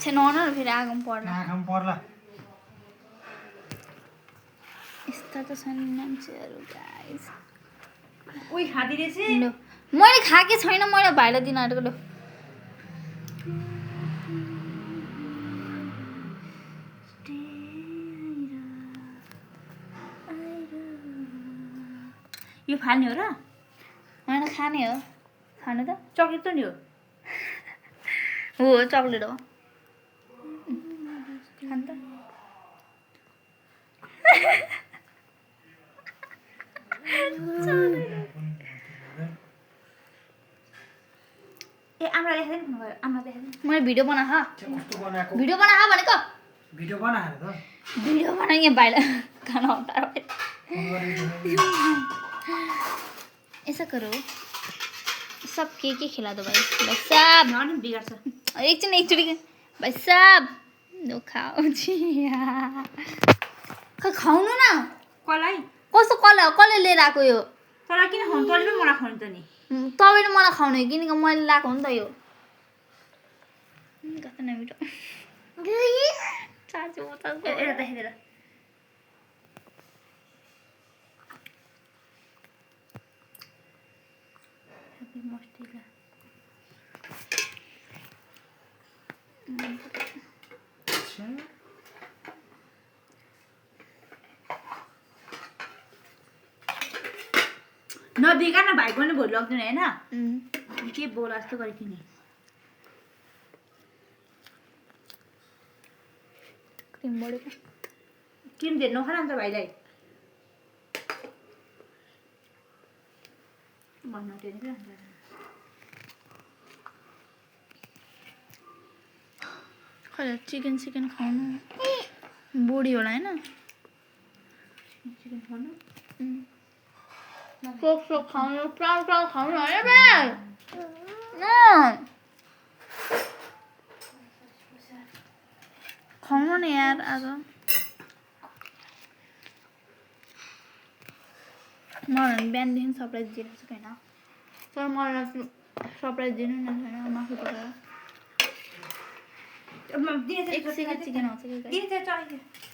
छे नहुन फेरि आगोमा पर्ला आँखामा पर्ला यस्ता त छन् मान्छेहरू गाइस उही खाँदी रहेछ ल मैले खाएकै छैन मैले भाइलाई दिन आँटेको ल यो फाल्ने हो र होइन खाने हो खानु त चक्लेट त नि हो हो चक्लेट हो खानु त ए आमा देखाइदिनु भयो आमा देखाइदिनु मैले भिडियो बना कस्तो बनाएको भिडियो बना भनेको भिडियो बनाएर त वीडियो बना यहाँ भाइलाई खाना उतार फोन गरेर ऐसा करो सब के खिला दो भाई साहब नआउनु बिगार्छ एकचोटि भाइ साहब नो खाऊ जी खै खुवाउनु न कसलाई कस्तो कसले लिएर आएको यो तर किन खानु तैँले पनि मलाई खुवाउनु त नि तपाईँले मलाई खुवाउनु हो किनकि मैले ल्याएको हो नि त यो कस्तो नमिठो चार्ज एउटा देखाइदिएर मस्तिला नबिगा न भाइ पनि भोलि लग्दैन होइन के बोला जस्तो गरेको नि क्रिम बढेको क्रिम धेरै नखान अन्त भाइलाई भन्नु टेन खै चिकन खुवाउनु बुढी होला होइन चिकन खानु सोक खुवाउनु प्राउन खुवाउनु होइन बे खुवाउनु नि यार आज मलाई बिहानदेखि सरप्राइज दिइरहेको छु होइन तर मलाई सरप्राइज दिनु न छैन मासु पकाएर एक सेकेन्ड चिकन आउँछ कि दिन्छ चलाइदियो